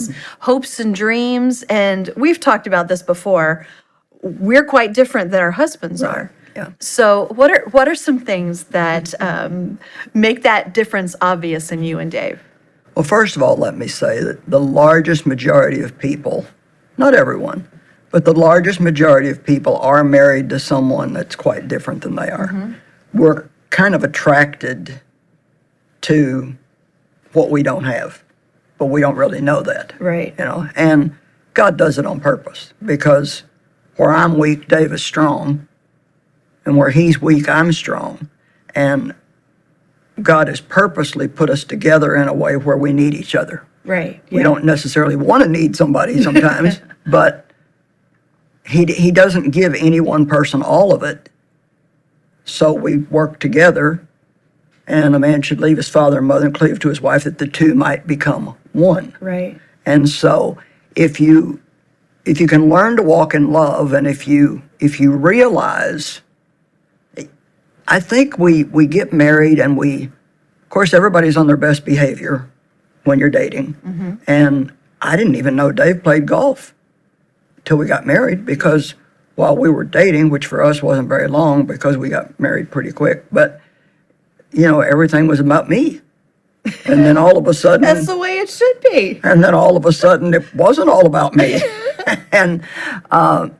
these hopes and dreams. And we've talked about this before. We're quite different than our husbands are. Yeah. So what are some things that make that difference obvious in you and Dave? Well, first of all, let me say that the largest majority of people, not everyone, but the largest majority of people are married to someone that's quite different than they are. We're kind of attracted to what we don't have, but we don't really know that. Right. And God does it on purpose, because where I'm weak, Dave is strong, and where he's weak, I'm strong. And God has purposely put us together in a way where we need each other. Right. We don't necessarily want to need somebody sometimes, but he doesn't give any one person all of it. So we work together, and a man should leave his father and mother and cleave to his wife, that the two might become one. Right. And so if you can learn to walk in love, and if you realize, I think we get married, and of course, everybody's on their best behavior when you're dating. And I didn't even know Dave played golf till we got married, because while we were dating, which for us wasn't very long because we got married pretty quick, but everything was about me. And then all of a sudden, That's the way it should be. and then all of a sudden it wasn't all about me. And I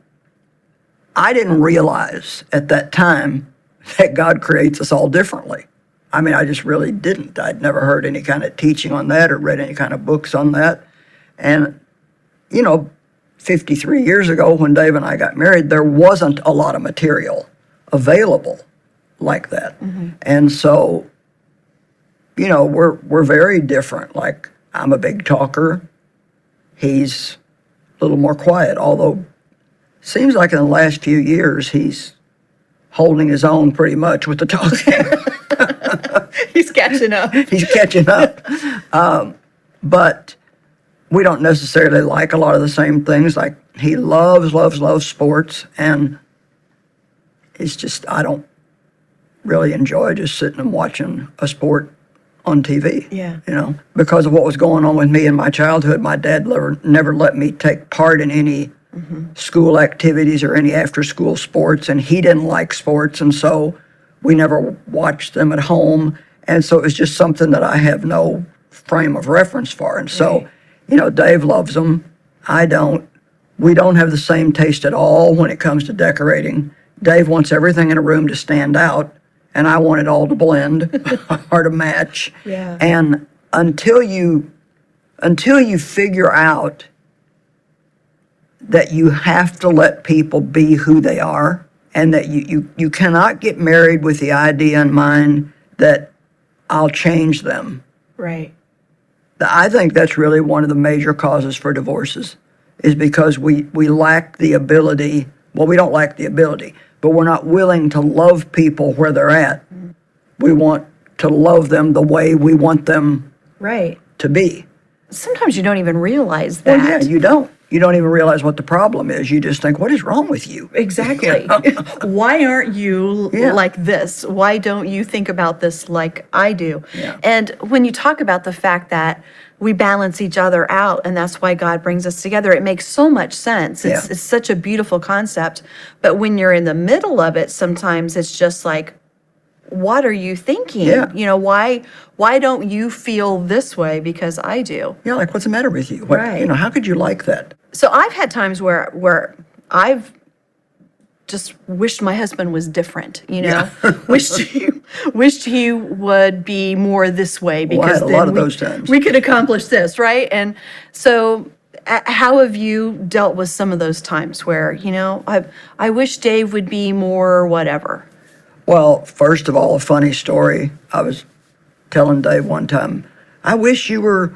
didn't realize at that time that God creates us all differently. I mean, I just really didn't. I'd never heard any kind of teaching on that or read any kind of books on that. And, 53 years ago when Dave and I got married, there wasn't a lot of material available like that. And so, we're very different. Like, I'm a big talker. He's a little more quiet, although seems like in the last few years he's holding his own pretty much with the talking. He's catching up. He's catching up. But we don't necessarily like a lot of the same things. Like, he loves sports, and it's just, I don't really enjoy just sitting and watching a sport on TV. Yeah. Because of what was going on with me in my childhood. My dad never let me take part in any school activities or any after-school sports, and he didn't like sports, and so we never watched them at home. And so it was just something that I have no frame of reference for. And so, Dave loves them. I don't. We don't have the same taste at all when it comes to decorating. Dave wants everything in a room to stand out, and I want it all to blend or to match. Yeah. And until you figure out that you have to let people be who they are, and that you cannot get married with the idea in mind that I'll change them. Right. I think that's really one of the major causes for divorces, is because we lack the ability. Well, we don't lack the ability, but we're not willing to love people where they're at. We want to love them the way we want them to be. Sometimes you don't even realize that. Well, yeah, you don't. You don't even realize what the problem is. You just think, what is wrong with you? Exactly. Why aren't you like this? Why don't you think about this like I do? Yeah. And when you talk about the fact that we balance each other out, and that's why God brings us together, it makes so much sense. It's such a beautiful concept. But when you're in the middle of it, sometimes it's just like, what are you thinking? Yeah. Why don't you feel this way because I do? Yeah, like, what's the matter with you? Right. How could you like that? So I've had times where I've just wished my husband was different, wished he would be more this way, because I had a lot of those times. We could accomplish this, right? And so how have you dealt with some of those times where, I wish Dave would be more whatever? Well, first of all, a funny story. I was telling Dave one time, I wish you were,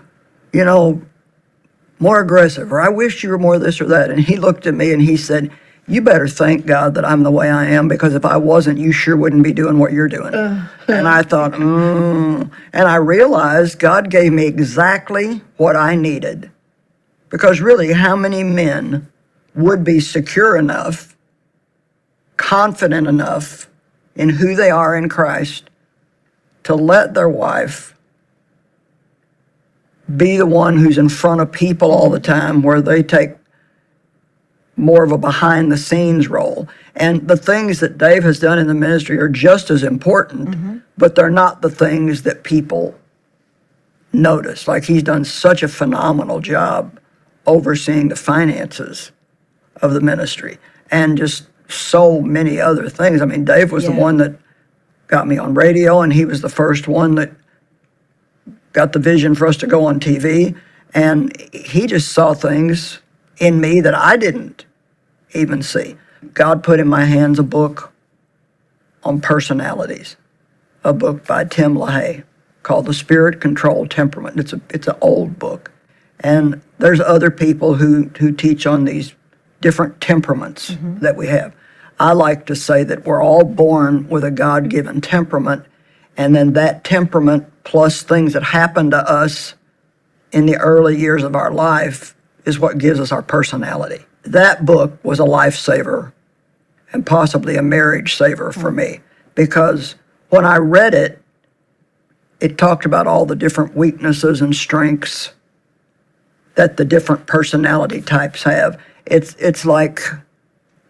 more aggressive, or I wish you were more this or that. And he looked at me and he said, you better thank God that I'm the way I am, because if I wasn't, you sure wouldn't be doing what you're doing. And I thought, And I realized God gave me exactly what I needed. Because really, how many men would be secure enough, confident enough in who they are in Christ, to let their wife be the one who's in front of people all the time, where they take more of a behind the scenes role. And the things that Dave has done in the ministry are just as important, but they're not the things that people notice. Like, he's done such a phenomenal job overseeing the finances of the ministry and just so many other things. I mean, Dave was the one that got me on radio, and he was the first one that got the vision for us to go on TV. And he just saw things in me that I didn't even see. God put in my hands a book on personalities, a book by Tim LaHaye called The Spirit Controlled Temperament. It's an old book. And there's other people who teach on these different temperaments that we have. I like to say that we're all born with a God-given temperament, and then that temperament plus things that happen to us in the early years of our life is what gives us our personality. That book was a lifesaver and possibly a marriage saver for me, because when I read it, it talked about all the different weaknesses and strengths that the different personality types have. It's like,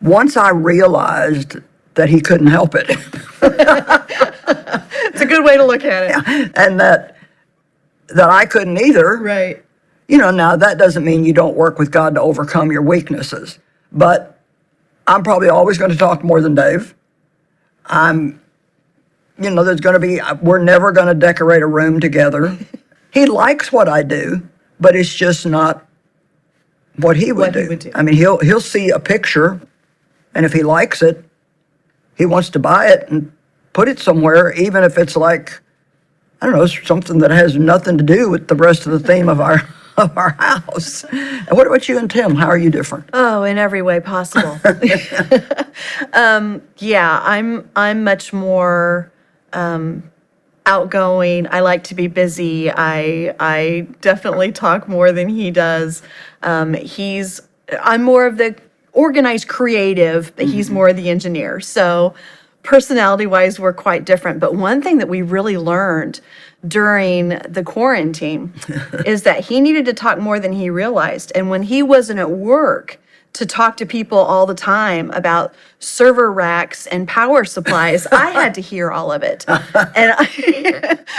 once I realized that he couldn't help it. It's a good way to look at it. And that I couldn't either. Right. You know, now that doesn't mean you don't work with God to overcome your weaknesses, but I'm probably always going to talk more than Dave. There's going to be, we're never going to decorate a room together. He likes what I do, but it's just not what he would do. I mean, he'll see a picture, and if he likes it, he wants to buy it and put it somewhere, even if it's like, I don't know, something that has nothing to do with the rest of the theme of our house. And what about you and Tim? How are you different? Oh, in every way possible. I'm much more outgoing. I like to be busy. I definitely talk more than he does. I'm more of the organized creative, but he's more the engineer. So personality-wise, we're quite different. But one thing that we really learned during the quarantine is that he needed to talk more than he realized. And when he wasn't at work, to talk to people all the time about server racks and power supplies, I had to hear all of it. So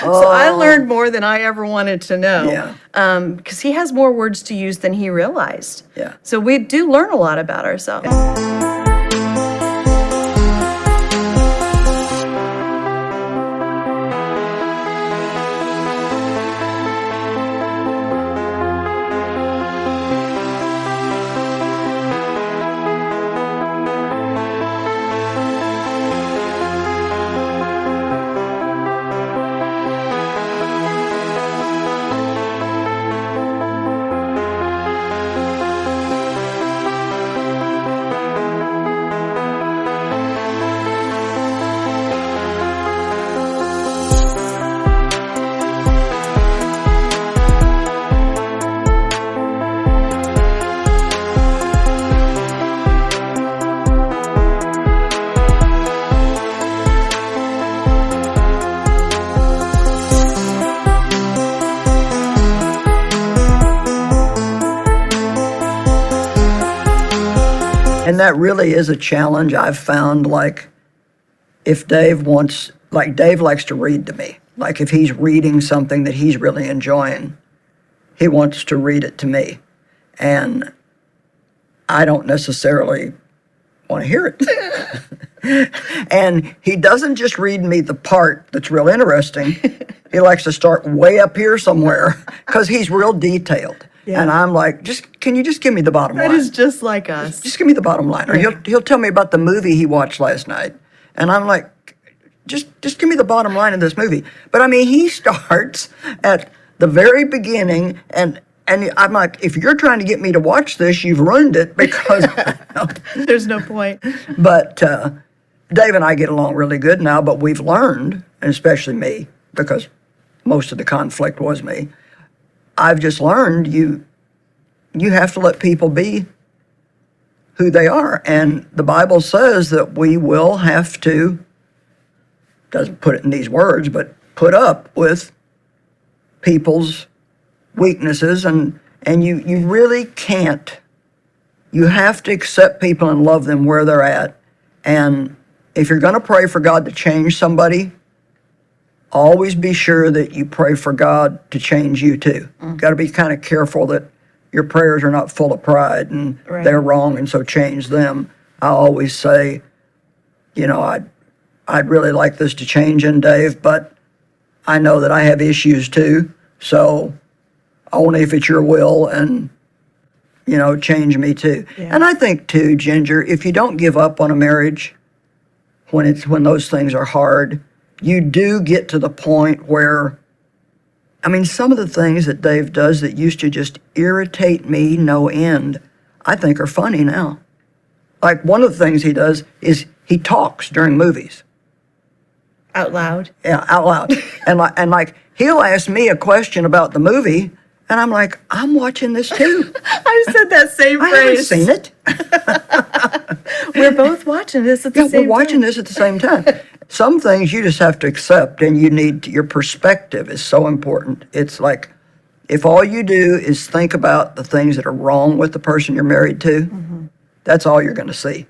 I learned more than I ever wanted to know. Because he has more words to use than he realized. Yeah. So we do learn a lot about ourselves. And that really is a challenge I've found. Like, if Dave likes to read to me. Like, if he's reading something that he's really enjoying, he wants to read it to me. And I don't necessarily want to hear it. And he doesn't just read me the part that's real interesting. He likes to start way up here somewhere, because he's real detailed. Yeah. And I'm like, can you just give me the bottom line? That is just like us. Just give me the bottom line. Or he'll tell me about the movie he watched last night. And I'm like, just give me the bottom line of this movie. But I mean, he starts at the very beginning, and I'm like, if you're trying to get me to watch this, you've ruined it, because there's no point. But Dave and I get along really good now, but we've learned, and especially me, because most of the conflict was me, I've just learned you have to let people be who they are. And the Bible says that we will have to, doesn't put it in these words, but put up with people's weaknesses, and you really can't. You have to accept people and love them where they're at. And if you're going to pray for God to change somebody, always be sure that you pray for God to change you too. Got to be kind of careful that your prayers are not full of pride and they're wrong, and so change them. I always say, I'd really like this to change in Dave, but I know that I have issues too. So only if it's your will, and change me too. Yeah. And I think too, Ginger, if you don't give up on a marriage when those things are hard, you do get to the point where, some of the things that Dave does that used to just irritate me no end, I think are funny now. Like, one of the things he does is he talks during movies. Out loud? Yeah, out loud. and he'll ask me a question about the movie, and I'm like, I'm watching this too. I said that same I phrase. haven't seen it. We're both watching this at the same time. Yeah, we're watching this at the same time. Some things you just have to accept, and your perspective is so important. It's like, if all you do is think about the things that are wrong with the person you're married to, that's all you're going to see.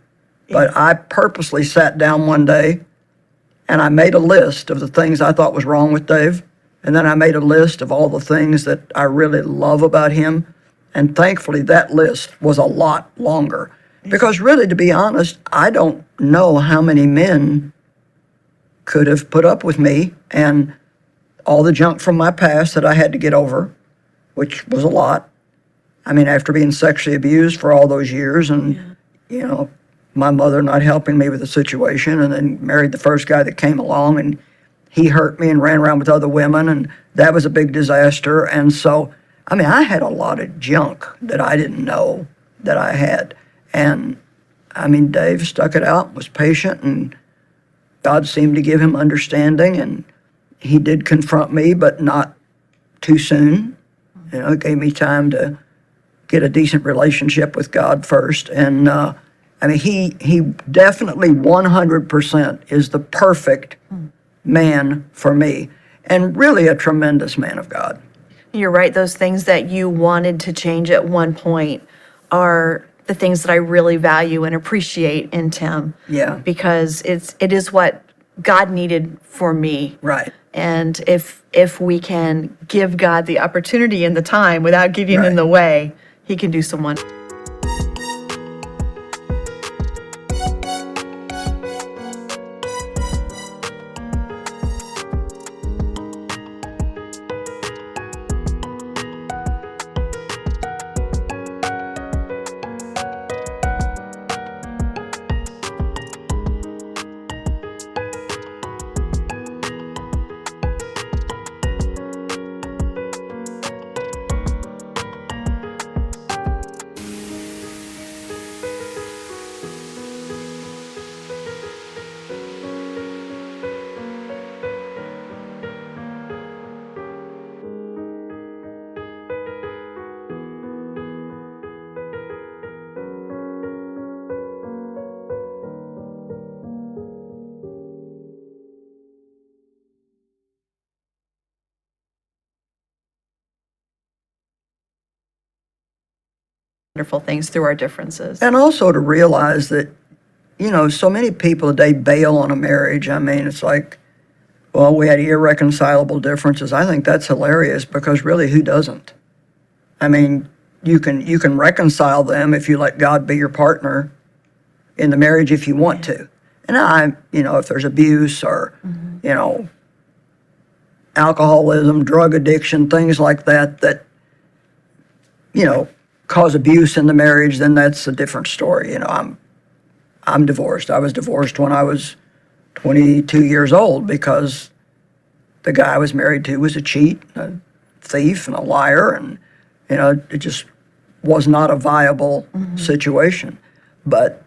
Yeah. But I purposely sat down one day, and I made a list of the things I thought was wrong with Dave. And then I made a list of all the things that I really love about him. And thankfully, that list was a lot longer. Because really, to be honest, I don't know how many men could have put up with me and all the junk from my past that I had to get over, which was a lot. After being sexually abused for all those years, and, my mother not helping me with the situation, and then married the first guy that came along, and he hurt me and ran around with other women, and that was a big disaster. And so, I had a lot of junk that I didn't know that I had. And, Dave stuck it out, was patient, and God seemed to give him understanding, and he did confront me, but not too soon. It gave me time to get a decent relationship with God first. And, he definitely 100% is the perfect man for me, and really a tremendous man of God. You're right. Those things that you wanted to change at one point are the things that I really value and appreciate in Tim. Yeah. Because it is what God needed for me. Right. And if we can give God the opportunity and the time without getting in the way, he can do some wonders. Wonderful things through our differences. And also to realize that, so many people today bail on a marriage. It's like, well, we had irreconcilable differences. I think that's hilarious, because really, who doesn't? You can reconcile them if you let God be your partner in the marriage if you want to. And if there's abuse or, alcoholism, drug addiction, things like that, cause abuse in the marriage, then that's a different story. I'm divorced. I was divorced when I was 22 years old because the guy I was married to was a cheat, a thief, and a liar, and it just was not a viable situation. But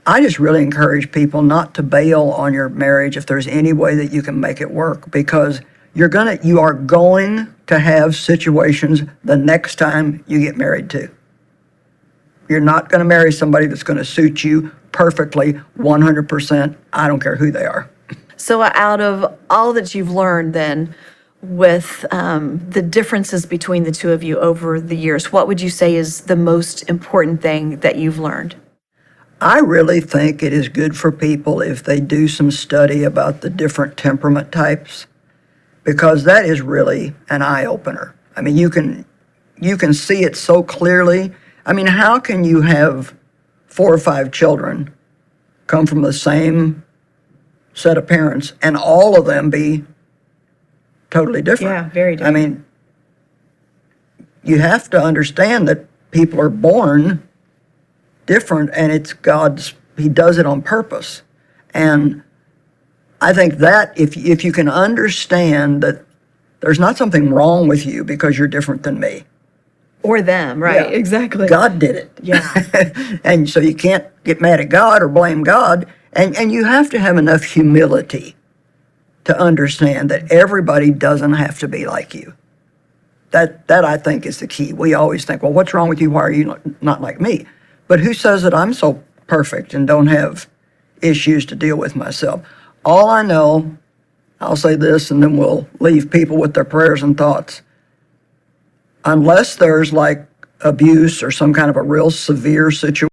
I just really encourage people not to bail on your marriage if there's any way that you can make it work, because you are going to have situations the next time you get married too. You're not going to marry somebody that's going to suit you perfectly, 100%. I don't care who they are. So out of all that you've learned then, with the differences between the two of you over the years, what would you say is the most important thing that you've learned? I really think it is good for people if they do some study about the different temperament types, because that is really an eye-opener. I mean, you can see it so clearly. I mean, how can you have 4 or 5 children come from the same set of parents and all of them be totally different? Yeah, very different. I mean, you have to understand that people are born different, and it's He does it on purpose. And I think that if you can understand that there's not something wrong with you because you're different than me. Or them, right? Yeah. Exactly. God did it. Yeah. And so you can't get mad at God or blame God. And you have to have enough humility to understand that everybody doesn't have to be like you. That I think is the key. We always think, well, what's wrong with you? Why are you not like me? But who says that I'm so perfect and don't have issues to deal with myself? All I know, I'll say this and then we'll leave people with their prayers and thoughts. Unless there's like abuse or some kind of a real severe situation,